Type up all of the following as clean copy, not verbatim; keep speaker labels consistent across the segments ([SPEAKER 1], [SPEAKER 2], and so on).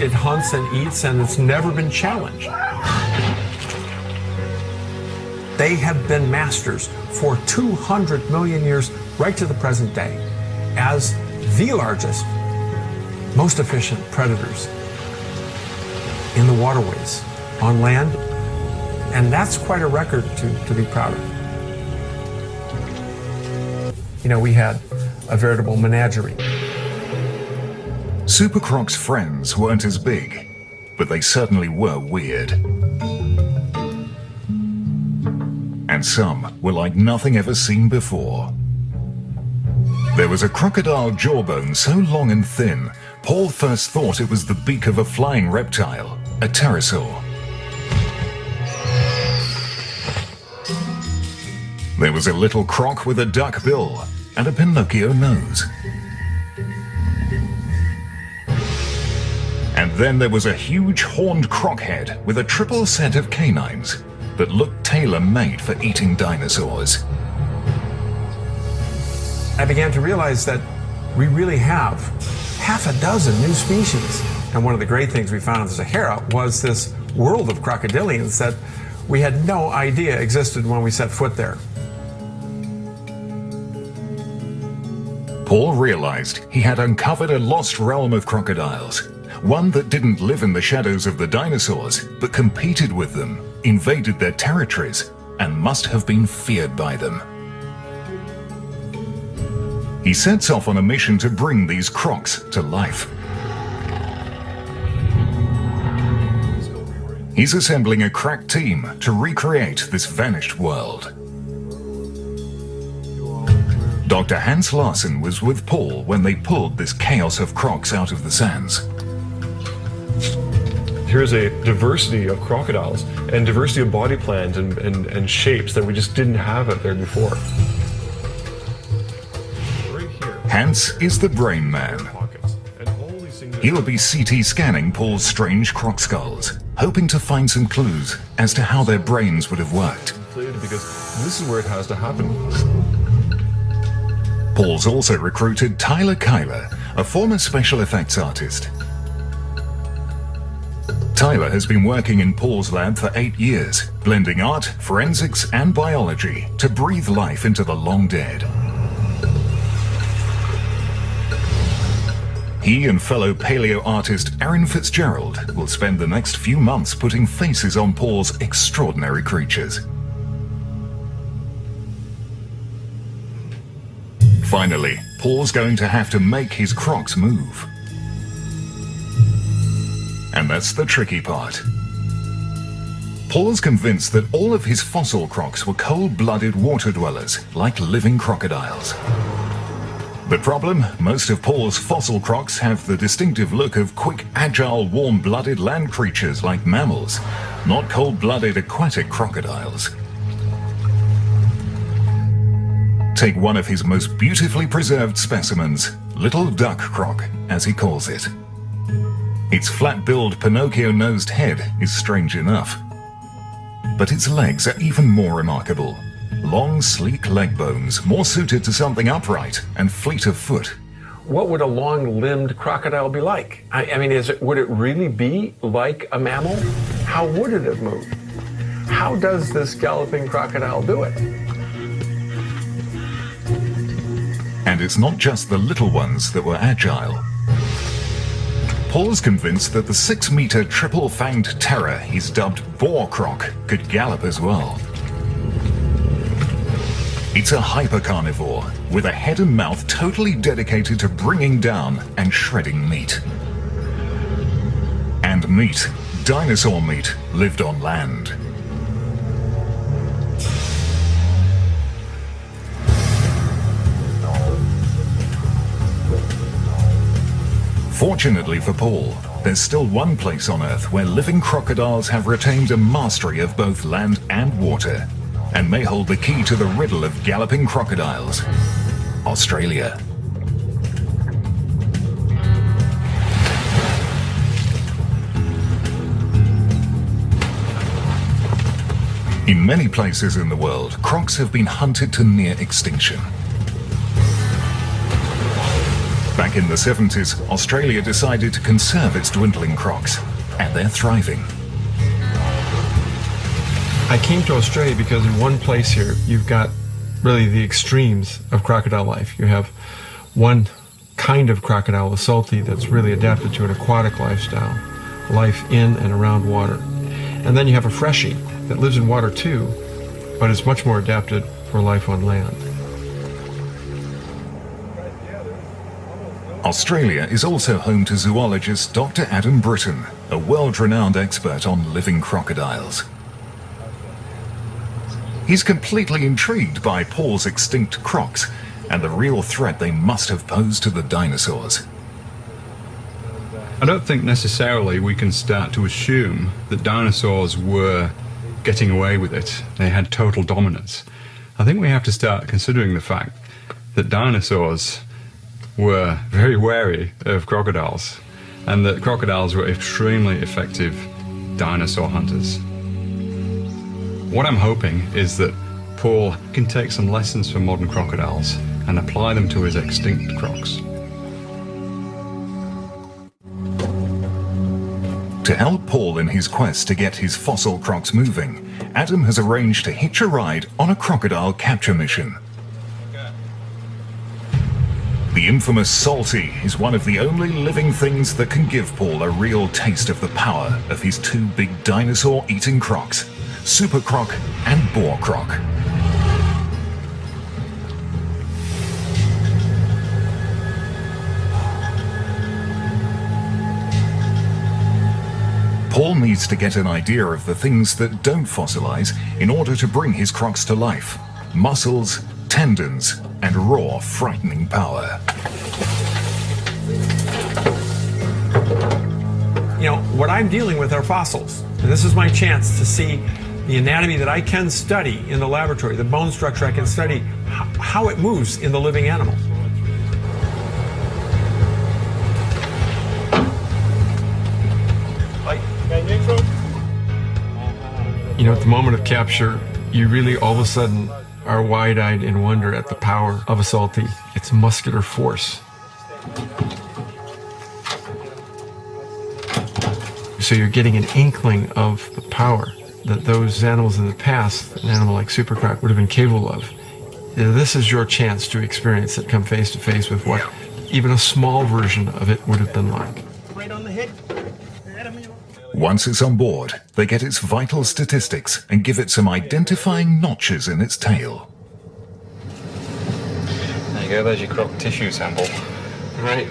[SPEAKER 1] It hunts and eats, and it's never been challenged. They have been masters for 200 million years, right to the present day, as the largest, most efficient predators in the waterways, on land, and that's quite a record to be proud of. You know, we had a veritable menagerie.
[SPEAKER 2] Super Croc's friends weren't as big, but they certainly were weird. And some were like nothing ever seen before. There was a crocodile jawbone so long and thin, Paul first thought it was the beak of a flying reptile, a pterosaur. There was a little croc with a duck bill and a Pinocchio nose. And then there was a huge horned croc-head with a triple set of canines that looked tailor-made for eating dinosaurs.
[SPEAKER 1] I began to realize that we really have half a dozen new species. And one of the great things we found in the Sahara was this world of crocodilians that we had no idea existed when we set foot there.
[SPEAKER 2] Paul realized he had uncovered a lost realm of crocodiles. One that didn't live in the shadows of the dinosaurs, but competed with them, invaded their territories, and must have been feared by them. He sets off on a mission to bring these crocs to life. He's assembling a crack team to recreate this vanished world. Dr. Hans Larsen was with Paul when they pulled this chaos of crocs out of the sands.
[SPEAKER 3] Here's a diversity of crocodiles and diversity of body plans and shapes that we just didn't have out there before. Right here.
[SPEAKER 2] Hans is the brain man. He'll be CT scanning Paul's strange croc skulls, hoping to find some clues as to how their brains would have worked.
[SPEAKER 3] Because this is where it has to happen.
[SPEAKER 2] Paul's also recruited Tyler Kyler, a former special effects artist. Tyler has been working in Paul's lab for 8 years, blending art, forensics, and biology to breathe life into the long dead. He and fellow paleo artist Aaron Fitzgerald will spend the next few months putting faces on Paul's extraordinary creatures. Finally, Paul's going to have to make his crocs move. And that's the tricky part. Paul's convinced that all of his fossil crocs were cold-blooded water dwellers, like living crocodiles. The problem? Most of Paul's fossil crocs have the distinctive look of quick, agile, warm-blooded land creatures like mammals, not cold-blooded aquatic crocodiles. Take one of his most beautifully preserved specimens, Little Duck Croc, as he calls it. Its flat-billed, Pinocchio-nosed head is strange enough. But its legs are even more remarkable. Long, sleek leg bones, more suited to something upright and fleet of foot.
[SPEAKER 1] What would a long-limbed crocodile be like? I mean, would it really be like a mammal? How would it have moved? How does this galloping crocodile do it?
[SPEAKER 2] And it's not just the little ones that were agile. Paul's convinced that the 6-meter triple-fanged terror he's dubbed Boar Croc could gallop as well. It's a hypercarnivore with a head and mouth totally dedicated to bringing down and shredding meat. And meat, dinosaur meat, lived on land. Fortunately for Paul, there's still one place on Earth where living crocodiles have retained a mastery of both land and water, and may hold the key to the riddle of galloping crocodiles: Australia. In many places in the world, crocs have been hunted to near extinction. Back in the 70s, Australia decided to conserve its dwindling crocs, and they're thriving.
[SPEAKER 1] I came to Australia because in one place here, you've got really the extremes of crocodile life. You have one kind of crocodile, the salty, that's really adapted to an aquatic lifestyle, life in and around water. And then you have a freshie that lives in water too, but is much more adapted for life on land.
[SPEAKER 2] Australia is also home to zoologist Dr. Adam Britton, a world-renowned expert on living crocodiles. He's completely intrigued by Paul's extinct crocs and the real threat they must have posed to the dinosaurs.
[SPEAKER 4] I don't think necessarily we can start to assume that dinosaurs were getting away with it. They had total dominance. I think we have to start considering the fact that dinosaurs were very wary of crocodiles, and that crocodiles were extremely effective dinosaur hunters. What I'm hoping is that Paul can take some lessons from modern crocodiles and apply them to his extinct crocs.
[SPEAKER 2] To help Paul in his quest to get his fossil crocs moving, Adam has arranged to hitch a ride on a crocodile capture mission. The infamous Salty is one of the only living things that can give Paul a real taste of the power of his two big dinosaur-eating crocs, Super Croc and Boar Croc. Paul needs to get an idea of the things that don't fossilize in order to bring his crocs to life: muscles, tendons, and raw, frightening power.
[SPEAKER 1] You know, what I'm dealing with are fossils, and this is my chance to see the anatomy that I can study in the laboratory, the bone structure I can study, how it moves in the living animal. You know, at the moment of capture, you really all of a sudden are wide-eyed in wonder at the power of a Salty, its muscular force. So you're getting an inkling of the power that those animals in the past, an animal like Super Croc, would have been capable of. This is your chance to experience it, come face to face with what even a small version of it would have been like.
[SPEAKER 5] Right on the head.
[SPEAKER 2] Once it's on board, they get its vital statistics and give it some identifying notches in its tail.
[SPEAKER 4] There you go, there's your croc tissue sample.
[SPEAKER 1] Right.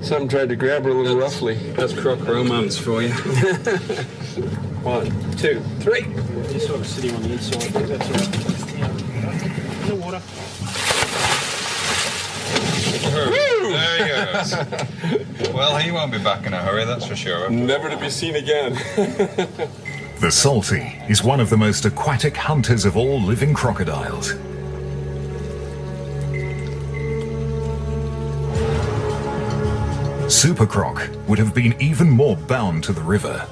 [SPEAKER 1] Some tried to grab her a little roughly.
[SPEAKER 4] That's croc romance for you.
[SPEAKER 1] 1, 2, 3.
[SPEAKER 5] Just sort of sitting on the inside. That's all right. In the water.
[SPEAKER 4] There he goes. Well, he won't be back in a hurry, that's for sure.
[SPEAKER 1] Never to be seen again.
[SPEAKER 2] The Salty is one of the most aquatic hunters of all living crocodiles. Super Croc would have been even more bound to the river.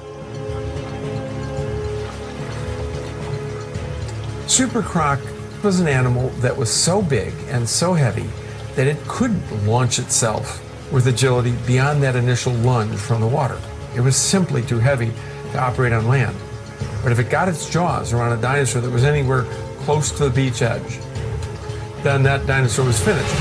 [SPEAKER 1] Super Croc was an animal that was so big and so heavy that it couldn't launch itself with agility beyond that initial lunge from the water. It was simply too heavy to operate on land. But if it got its jaws around a dinosaur that was anywhere close to the beach edge, then that dinosaur was finished.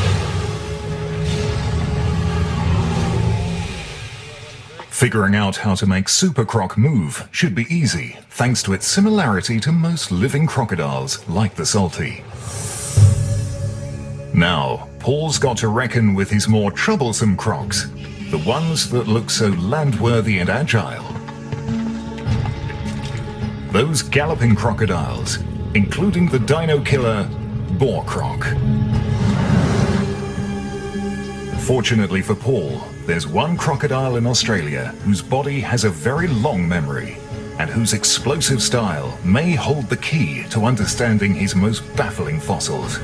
[SPEAKER 2] Figuring out how to make Super Croc move should be easy, thanks to its similarity to most living crocodiles, like the Salty. Now, Paul's got to reckon with his more troublesome crocs, the ones that look so landworthy and agile. Those galloping crocodiles, including the dino killer, Boar Croc. Fortunately for Paul, there's one crocodile in Australia whose body has a very long memory and whose explosive style may hold the key to understanding his most baffling fossils.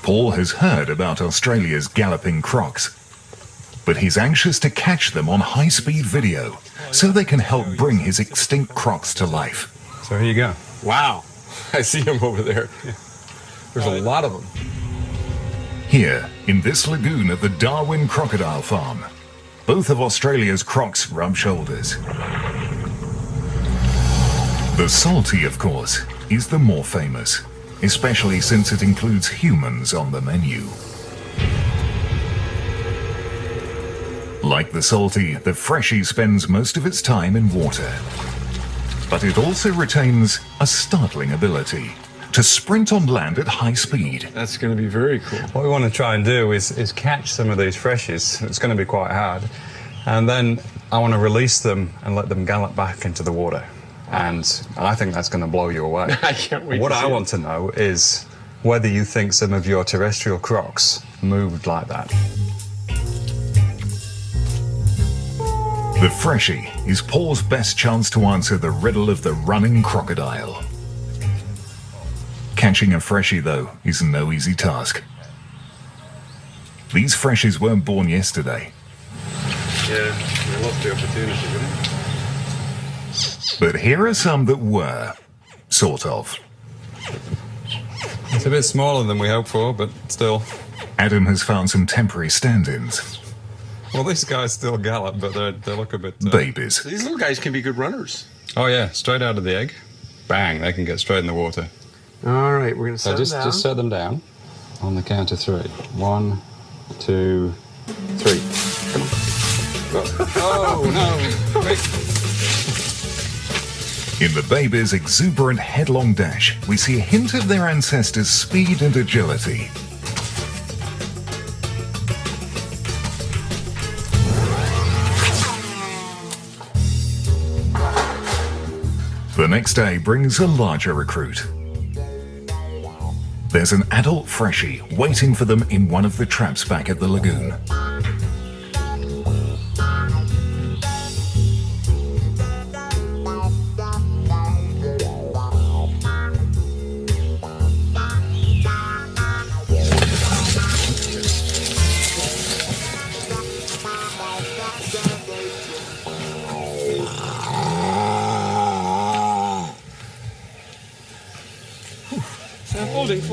[SPEAKER 2] Paul has heard about Australia's galloping crocs. but he's anxious to catch them on high-speed video so they can help bring his extinct crocs to life.
[SPEAKER 4] So here you go.
[SPEAKER 3] Wow. I see them over there. There's a lot of them.
[SPEAKER 2] Here, in this lagoon at the Darwin Crocodile Farm, both of Australia's crocs rub shoulders. The salty, of course, is the more famous, especially since it includes humans on the menu. Like the salty, the freshie spends most of its time in water. But it also retains a startling ability to sprint on land at high speed.
[SPEAKER 3] That's going to be very cool.
[SPEAKER 4] What we want to try and do is catch some of these freshies. It's going to be quite hard. And then I want to release them and let them gallop back into the water. And I think that's going to blow you away.
[SPEAKER 3] I can't wait
[SPEAKER 4] What
[SPEAKER 3] to see
[SPEAKER 4] I
[SPEAKER 3] it.
[SPEAKER 4] want to know is whether you think some of your terrestrial crocs moved like that.
[SPEAKER 2] The freshie is Paul's best chance to answer the riddle of the running crocodile. Catching a freshie, though, is no easy task. These freshies weren't born yesterday,
[SPEAKER 4] Yeah, we lost the opportunity, didn't
[SPEAKER 2] but here are some that were, sort of.
[SPEAKER 4] It's a bit smaller than we hoped for, but still.
[SPEAKER 2] Adam has found some temporary stand-ins,
[SPEAKER 4] Well, these guys still gallop, but they look a bit...
[SPEAKER 2] babies.
[SPEAKER 5] These little guys can be good runners.
[SPEAKER 4] Oh, yeah, straight out of the egg. Bang, they can get straight in the water.
[SPEAKER 3] All right, we're going to set
[SPEAKER 4] So just set them down on the count of 3. 1, 2, 3. Come on. Oh, no. Quick.
[SPEAKER 2] In the babies' exuberant headlong dash, we see a hint of their ancestors' speed and agility. The next day brings a larger recruit. There's an adult freshie waiting for them in one of the traps back at the lagoon.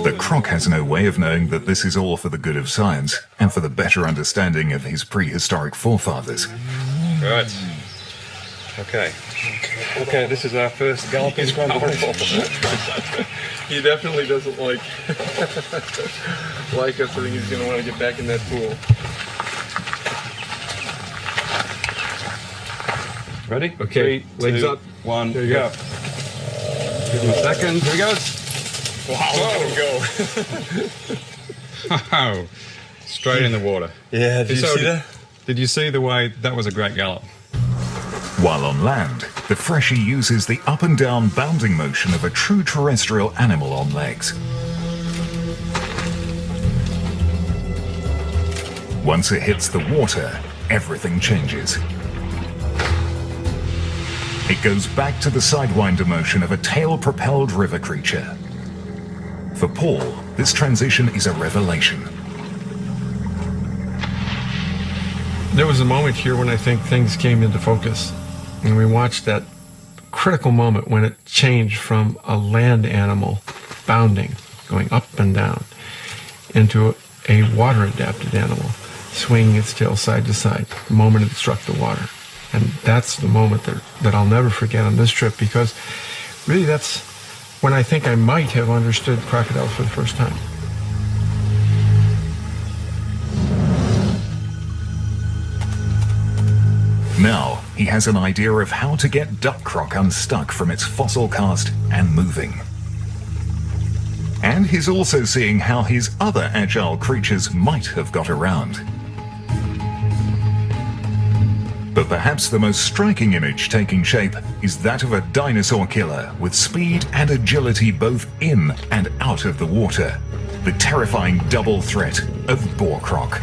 [SPEAKER 2] The croc has no way of knowing that this is all for the good of science and for the better understanding of his prehistoric forefathers.
[SPEAKER 4] Right. Okay. Okay, this is our first galloping crocodile.
[SPEAKER 3] He definitely doesn't like like us. I think he's going to want to get back in that pool.
[SPEAKER 4] Ready?
[SPEAKER 3] Okay,
[SPEAKER 4] 3,
[SPEAKER 3] legs
[SPEAKER 4] 2,
[SPEAKER 3] up.
[SPEAKER 4] 1,
[SPEAKER 3] There you
[SPEAKER 4] go.
[SPEAKER 3] go.
[SPEAKER 4] Give him a second. Here he goes.
[SPEAKER 3] Wow, let him go.
[SPEAKER 4] Wow. Straight in the water.
[SPEAKER 5] Yeah, did you
[SPEAKER 4] So
[SPEAKER 5] see that?
[SPEAKER 4] Did you see the way that was a great gallop?
[SPEAKER 2] While on land, the freshie uses the up and down bounding motion of a true terrestrial animal on legs. Once it hits the water, everything changes. It goes back to the sidewinder motion of a tail-propelled river creature. For Paul, this transition is a revelation.
[SPEAKER 1] There was a moment here when I think things came into focus, and we watched that critical moment when it changed from a land animal bounding, going up and down, into a water-adapted animal, swinging its tail side to side the moment it struck the water. And that's the moment that I'll never forget on this trip, because really that's when I think I might have understood crocodiles for the first time.
[SPEAKER 2] Now, he has an idea of how to get duck croc unstuck from its fossil cast and moving. And he's also seeing how his other agile creatures might have got around. But perhaps the most striking image taking shape is that of a dinosaur killer with speed and agility both in and out of the water. The terrifying double threat of boar croc.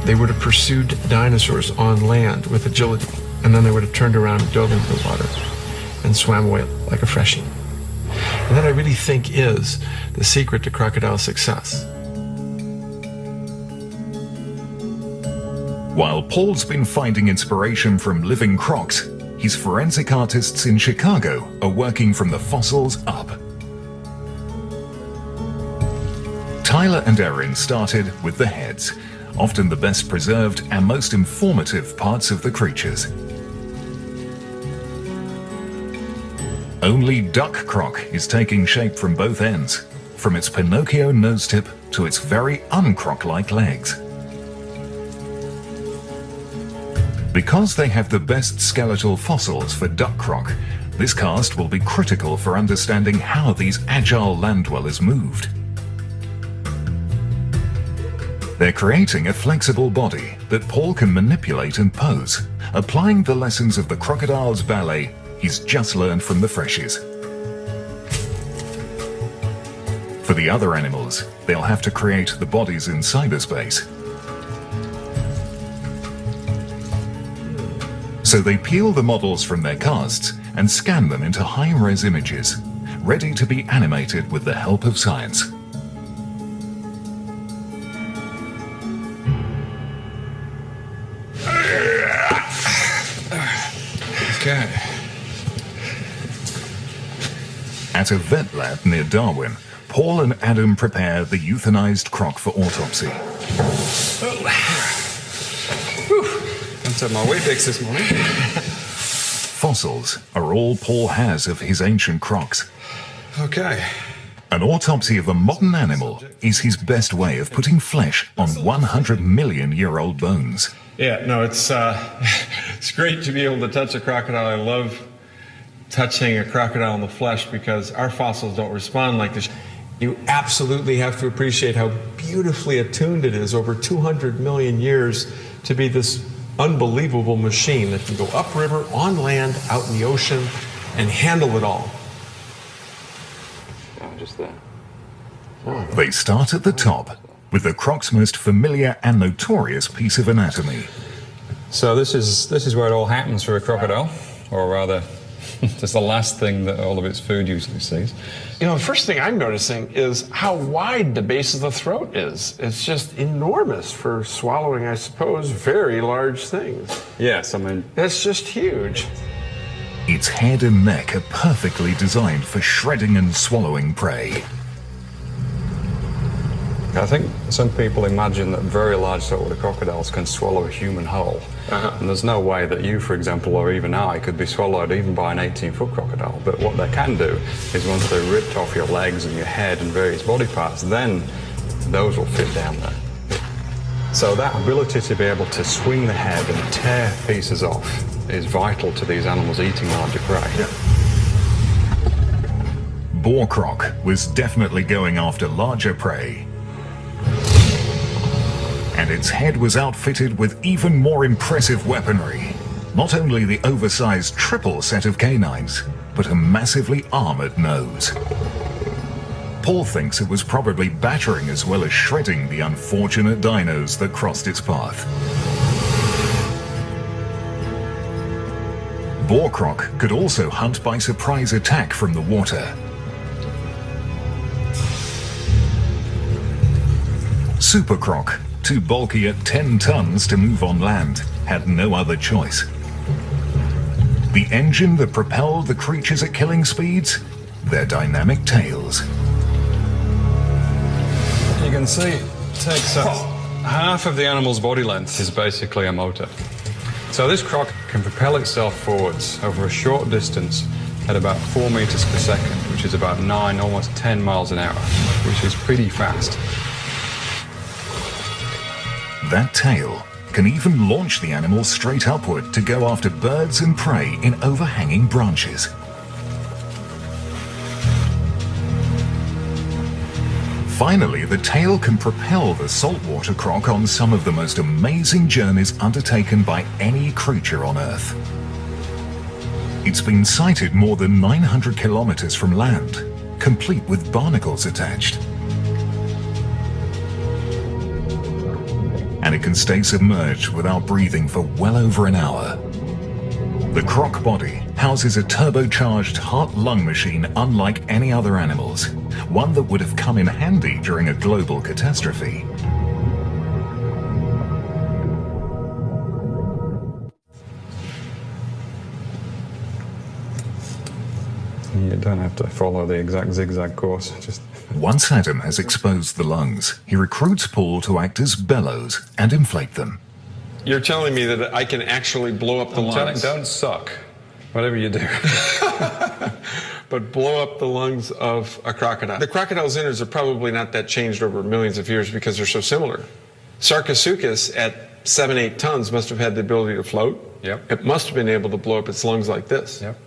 [SPEAKER 1] They would have pursued dinosaurs on land with agility, and then they would have turned around and dove into the water and swam away like a freshie. And that I really think is the secret to crocodile success.
[SPEAKER 2] While Paul's been finding inspiration from living crocs, his forensic artists in Chicago are working from the fossils up. Tyler and Erin started with the heads, often the best preserved and most informative parts of the creatures. Only duck croc is taking shape from both ends, from its Pinocchio nose tip to its very uncroc-like legs. Because they have the best skeletal fossils for duck croc, this cast will be critical for understanding how these agile land dwellers moved. They're creating a flexible body that Paul can manipulate and pose, applying the lessons of the crocodile's ballet he's just learned from the freshies. For the other animals, they'll have to create the bodies in cyberspace. So they peel the models from their casts and scan them into high-res images, ready to be animated with the help of science.
[SPEAKER 4] Okay.
[SPEAKER 2] At a vet lab near Darwin, Paul and Adam prepare the euthanized croc for autopsy.
[SPEAKER 4] Don't take my Weet-Bix this morning.
[SPEAKER 2] Fossils are all Paul has of his ancient crocs.
[SPEAKER 4] Okay.
[SPEAKER 2] An autopsy of a modern animal is his best way of putting flesh on 100-million-year-old bones.
[SPEAKER 6] Yeah, no, it's it's great to be able to touch a crocodile. I love touching a crocodile in the flesh because our fossils don't respond like this.
[SPEAKER 1] You absolutely have to appreciate how beautifully attuned it is over 200 million years to be this unbelievable machine that can go upriver, on land, out in the ocean, and handle it all.
[SPEAKER 4] Just there.
[SPEAKER 2] They start at the top with the croc's most familiar and notorious piece of anatomy.
[SPEAKER 4] So this is where it all happens for a crocodile, or rather, it's the last thing that all of its food usually sees.
[SPEAKER 5] You know, the first thing I'm noticing is how wide the base of the throat is. It's just enormous for swallowing, I suppose, very large things.
[SPEAKER 4] Yes, I mean,
[SPEAKER 5] That's just huge.
[SPEAKER 2] Its head and neck are perfectly designed for shredding and swallowing prey.
[SPEAKER 4] I think some people imagine that very large saltwater crocodiles can swallow a human whole. And there's no way that you, for example, or even I, could be swallowed even by an 18-foot crocodile. But what they can do is once they're ripped off your legs and your head and various body parts, then those will fit down there. So that ability to be able to swing the head and tear pieces off is vital to these animals eating larger prey.
[SPEAKER 2] Boar croc was definitely going after larger prey. And its head was outfitted with even more impressive weaponry. Not only the oversized triple set of canines, but a massively armored nose. Paul thinks it was probably battering as well as shredding the unfortunate dinos that crossed its path. Boar croc could also hunt by surprise attack from the water. Super croc, too bulky at 10 tons to move on land, had no other choice. The engine that propelled the creatures at killing speeds? Their dynamic tails.
[SPEAKER 4] You can see it takes up half of the animal's body length is basically a motor. So this croc can propel itself forwards over a short distance at about 4 meters per second, which is about 9, almost 10 miles an hour, which is pretty fast.
[SPEAKER 2] That tail can even launch the animal straight upward to go after birds and prey in overhanging branches. Finally, the tail can propel the saltwater croc on some of the most amazing journeys undertaken by any creature on Earth. It's been sighted more than 900 kilometers from land, complete with barnacles attached. And it can stay submerged without breathing for well over an hour. The croc body houses a turbocharged heart-lung machine unlike any other animal's, one that would have come in handy during a global catastrophe.
[SPEAKER 4] You don't have to follow the exact zigzag course. Just
[SPEAKER 2] Once Adam has exposed the lungs, he recruits Paul to act as bellows and inflate them.
[SPEAKER 5] You're telling me that I can actually blow up the lungs?
[SPEAKER 4] don't suck, whatever you do.
[SPEAKER 5] But blow up the lungs of a crocodile. The crocodile's innards are probably not that changed over millions of years because they're so similar. Sarcosuchus at 7-8 tons must have had the ability to float.
[SPEAKER 4] Yep.
[SPEAKER 5] It must have been able to blow up its lungs like this.
[SPEAKER 4] Yep.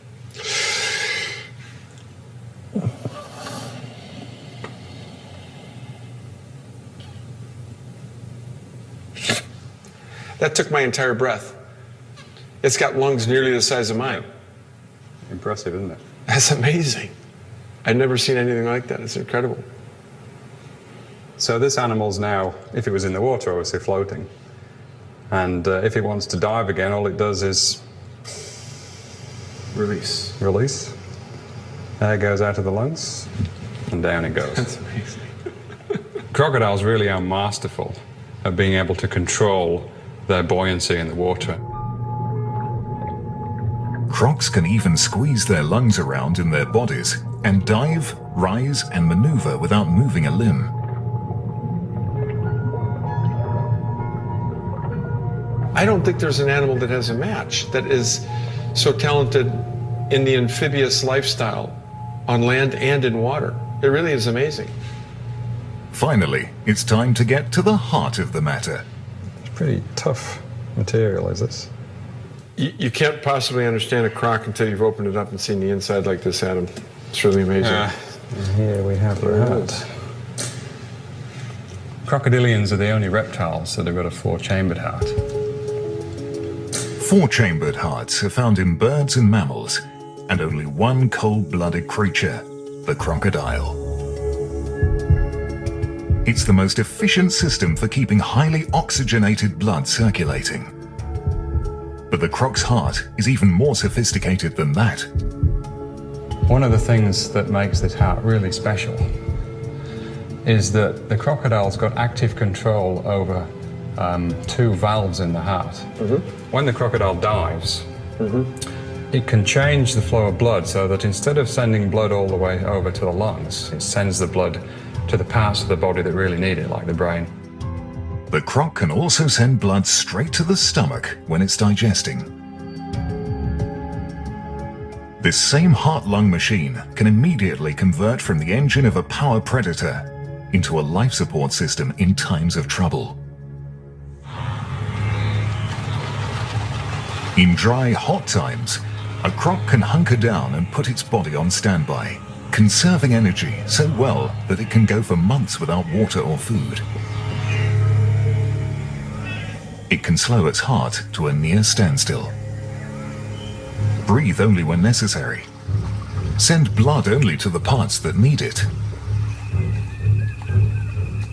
[SPEAKER 5] That took my entire breath. It's got lungs nearly the size of mine.
[SPEAKER 4] Impressive, isn't it?
[SPEAKER 5] That's amazing. I've never seen anything like that. It's incredible.
[SPEAKER 4] So this animal's now, if it was in the water, obviously floating. And if it wants to dive again, all it does is
[SPEAKER 5] Release.
[SPEAKER 4] release. Air goes out of the lungs, and down it goes.
[SPEAKER 5] That's amazing.
[SPEAKER 4] Crocodiles really are masterful at being able to control their buoyancy in the water.
[SPEAKER 2] Crocs can even squeeze their lungs around in their bodies and dive, rise, and maneuver without moving a limb.
[SPEAKER 5] I don't think there's an animal that has a match that is so talented in the amphibious lifestyle on land and in water. It really is amazing.
[SPEAKER 2] Finally, it's time to get to the heart of the matter.
[SPEAKER 4] It's pretty tough material, is this?
[SPEAKER 5] You can't possibly understand a croc until you've opened it up and seen the inside like this, Adam. It's really amazing.
[SPEAKER 4] And here we have the heart. Crocodilians are the only reptiles that have got a 4-chambered heart.
[SPEAKER 2] 4-chambered hearts are found in birds and mammals, and only one cold-blooded creature, the crocodile. It's the most efficient system for keeping highly oxygenated blood circulating. But the croc's heart is even more sophisticated than that.
[SPEAKER 4] One of the things that makes this heart really special is that the crocodile's got active control over 2 valves in the heart. When the crocodile dives, it can change the flow of blood so that instead of sending blood all the way over to the lungs, it sends the blood to the parts of the body that really need it, like the brain.
[SPEAKER 2] The croc can also send blood straight to the stomach when it's digesting. This same heart-lung machine can immediately convert from the engine of a power predator into a life support system in times of trouble. In dry, hot times, a croc can hunker down and put its body on standby, conserving energy so well that it can go for months without water or food. It can slow its heart to a near standstill. Breathe only when necessary. Send blood only to the parts that need it.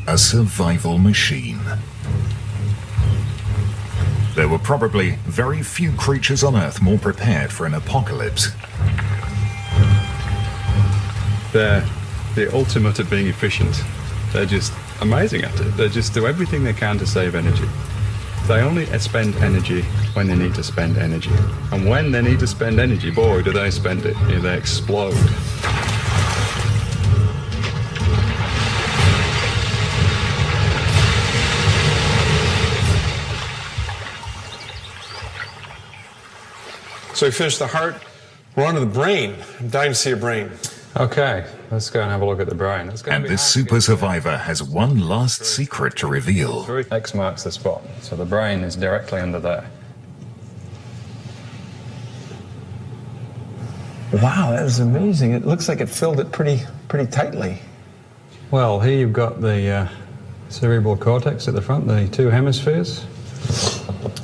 [SPEAKER 2] A survival machine. There were probably very few creatures on Earth more prepared for an apocalypse.
[SPEAKER 4] They're the ultimate at being efficient. They're just amazing at it. They just do everything they can to save energy. They only spend energy when they need to spend energy. And when they need to spend energy, boy, do they spend it. You know, they explode.
[SPEAKER 5] So we finished the heart. We're on to the brain. I'm dying to see a brain.
[SPEAKER 4] Okay, let's go and have a look at the brain.
[SPEAKER 2] And this super survivor has one last secret to reveal.
[SPEAKER 4] X marks the spot, so the brain is directly under there.
[SPEAKER 5] Wow, that is amazing. It looks like it filled it pretty tightly.
[SPEAKER 4] Well, here you've got the cerebral cortex at the front, the 2 hemispheres.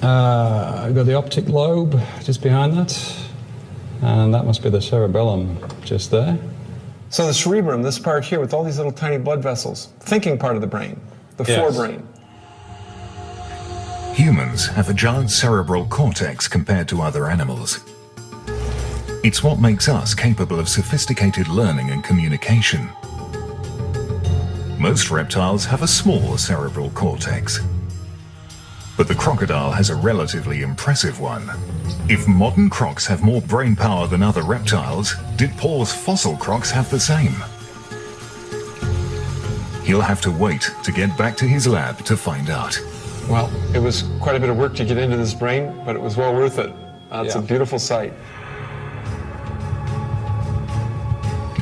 [SPEAKER 4] You've got the optic lobe just behind that, and that must be the cerebellum just there.
[SPEAKER 5] So the cerebrum, this part here with all these little tiny blood vessels, thinking part of the brain, the forebrain.
[SPEAKER 2] Humans have a giant cerebral cortex compared to other animals. It's what makes us capable of sophisticated learning and communication. Most reptiles have a small cerebral cortex. But the crocodile has a relatively impressive one. If modern crocs have more brain power than other reptiles, did Paul's fossil crocs have the same? He'll have to wait to get back to his lab to find out.
[SPEAKER 5] Well, it was quite a bit of work to get into this brain, but it was well worth it. It's a beautiful sight.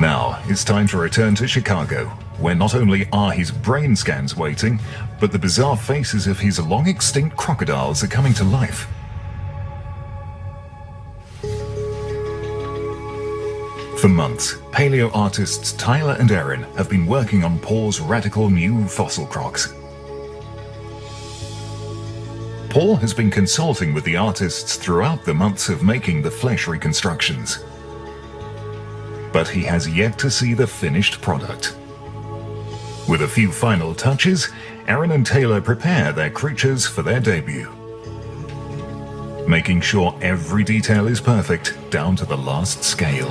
[SPEAKER 2] Now, it's time to return to Chicago, where not only are his brain scans waiting, but the bizarre faces of his long-extinct crocodiles are coming to life. For months, paleo artists Tyler and Erin have been working on Paul's radical new fossil crocs. Paul has been consulting with the artists throughout the months of making the flesh reconstructions. But he has yet to see the finished product. With a few final touches, Erin and Taylor prepare their creatures for their debut, making sure every detail is perfect down to the last scale.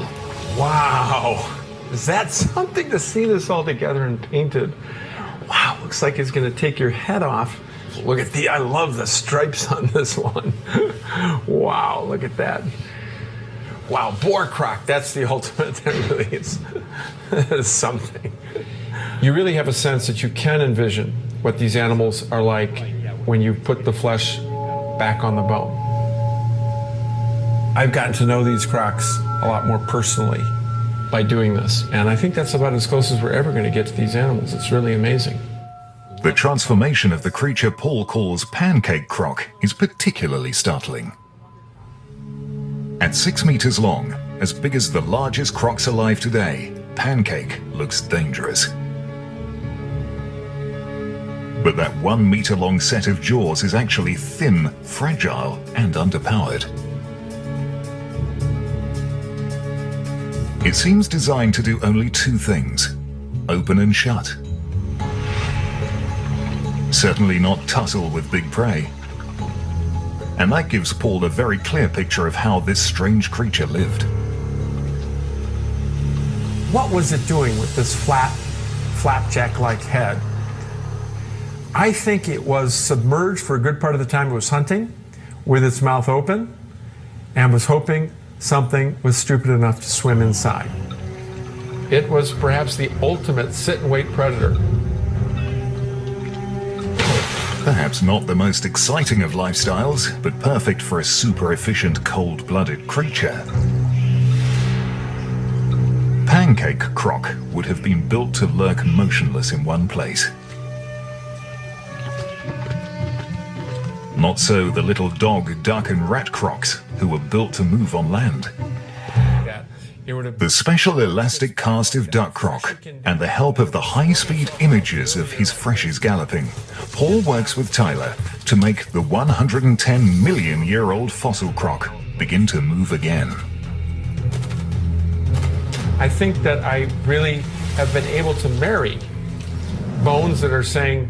[SPEAKER 5] Wow, is that something to see this all together and painted? Wow, looks like it's going to take your head off. Look at I love the stripes on this one. Wow, look at that. Wow, boar croc, that's the ultimate. That really is something. You really have a sense that you can envision what these animals are like when you put the flesh back on the bone. I've gotten to know these crocs a lot more personally by doing this, and I think that's about as close as we're ever going to get to these animals. It's really amazing.
[SPEAKER 2] The transformation of the creature Paul calls Pancake Croc is particularly startling. At 6 meters long, as big as the largest crocs alive today, Pancake looks dangerous. But that 1 meter long set of jaws is actually thin, fragile, and underpowered. It seems designed to do only two things: open and shut. Certainly not tussle with big prey. And that gives Paul a very clear picture of how this strange creature lived.
[SPEAKER 1] What was it doing with this flat, flapjack-like head? I think it was submerged for a good part of the time it was hunting, with its mouth open, and was hoping something was stupid enough to swim inside.
[SPEAKER 5] It was perhaps the ultimate sit-and-wait predator.
[SPEAKER 2] Perhaps not the most exciting of lifestyles, but perfect for a super efficient cold-blooded creature. Pancake Croc would have been built to lurk motionless in one place. Not so the little dog, duck and rat crocs, who were built to move on land. The special elastic cast of duck croc and the help of the high-speed images of his freshies galloping, Paul works with Tyler to make the 110-million-year-old fossil croc begin to move again.
[SPEAKER 5] I think that I really have been able to marry bones that are saying,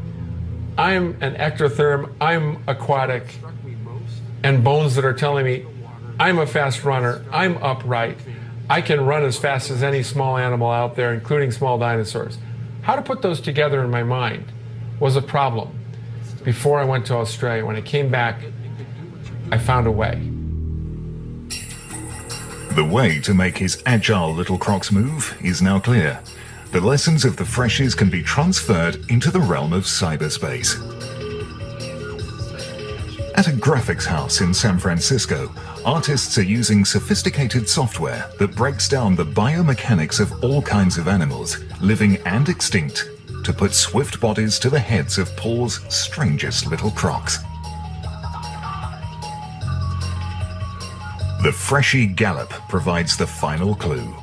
[SPEAKER 5] I'm an ectotherm, I'm aquatic, and bones that are telling me, I'm a fast runner, I'm upright, I can run as fast as any small animal out there, including small dinosaurs. How to put those together in my mind was a problem. Before I went to Australia, when I came back, I found a way.
[SPEAKER 2] The way to make his agile little crocs move is now clear. The lessons of the freshies can be transferred into the realm of cyberspace. At a graphics house in San Francisco, artists are using sophisticated software that breaks down the biomechanics of all kinds of animals, living and extinct, to put swift bodies to the heads of Paul's strangest little crocs. The Freshie Gallop provides the final clue.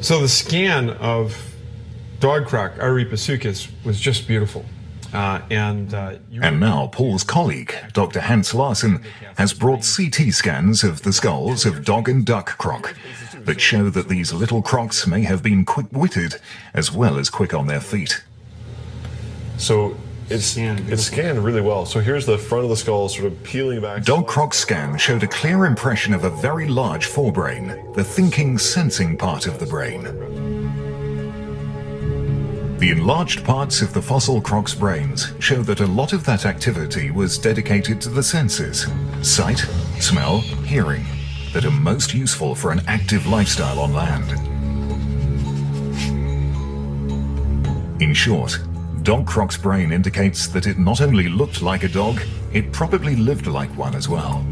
[SPEAKER 5] So the scan of dog croc, Auripasuchus, was just beautiful.
[SPEAKER 2] And now Paul's colleague, Dr. Hans Larsen, has brought CT scans of the skulls of dog and duck croc that show that these little crocs may have been quick-witted as well as quick on their feet.
[SPEAKER 3] So it's scanned really well. So here's the front of the skull sort of peeling back.
[SPEAKER 2] Dog croc scan showed a clear impression of a very large forebrain, the thinking, sensing part of the brain. The enlarged parts of the fossil croc's brains show that a lot of that activity was dedicated to the senses, sight, smell, hearing, that are most useful for an active lifestyle on land. In short, Dog Croc's brain indicates that it not only looked like a dog, it probably lived like one as well.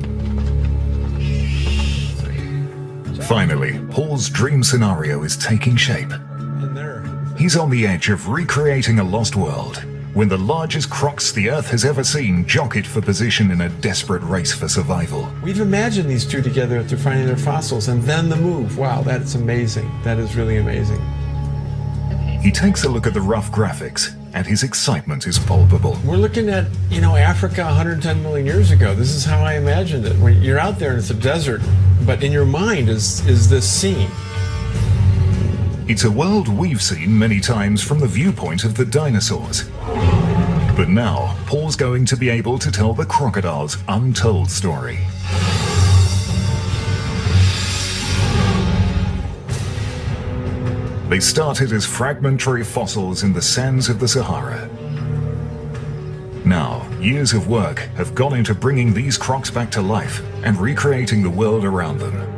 [SPEAKER 2] Finally, Paul's dream scenario is taking shape. He's on the edge of recreating a lost world, when the largest crocs the Earth has ever seen jockeyed for position in a desperate race for survival.
[SPEAKER 5] We've imagined these two together after finding their fossils, and then the move. Wow, that's amazing. That is really amazing.
[SPEAKER 2] He takes a look at the rough graphics, and his excitement is palpable.
[SPEAKER 5] We're looking at, Africa 110 million years ago. This is how I imagined it. When you're out there and it's a desert, but in your mind is this scene.
[SPEAKER 2] It's a world we've seen many times from the viewpoint of the dinosaurs. But now, Paul's going to be able to tell the crocodile's untold story. They started as fragmentary fossils in the sands of the Sahara. Now, years of work have gone into bringing these crocs back to life and recreating the world around them.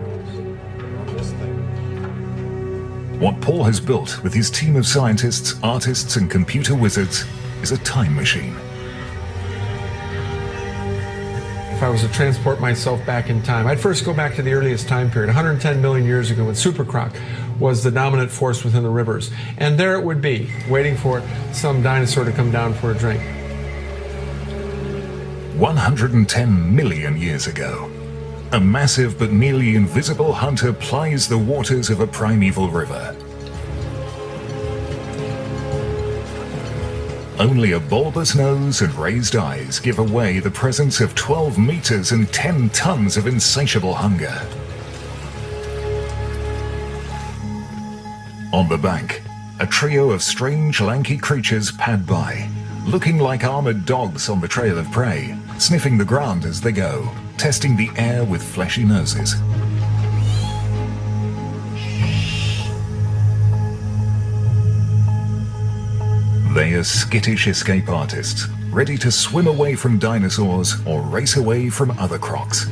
[SPEAKER 2] What Paul has built with his team of scientists, artists, and computer wizards is a time machine.
[SPEAKER 5] If I was to transport myself back in time, I'd first go back to the earliest time period, 110 million years ago, when Super Croc was the dominant force within the rivers. And there it would be, waiting for some dinosaur to come down for a drink.
[SPEAKER 2] 110 million years ago, a massive but nearly invisible hunter plies the waters of a primeval river. Only a bulbous nose and raised eyes give away the presence of 12 meters and 10 tons of insatiable hunger. On the bank, a trio of strange, lanky creatures pad by, looking like armored dogs on the trail of prey, sniffing the ground as they go, testing the air with fleshy noses. They are skittish escape artists, ready to swim away from dinosaurs or race away from other crocs.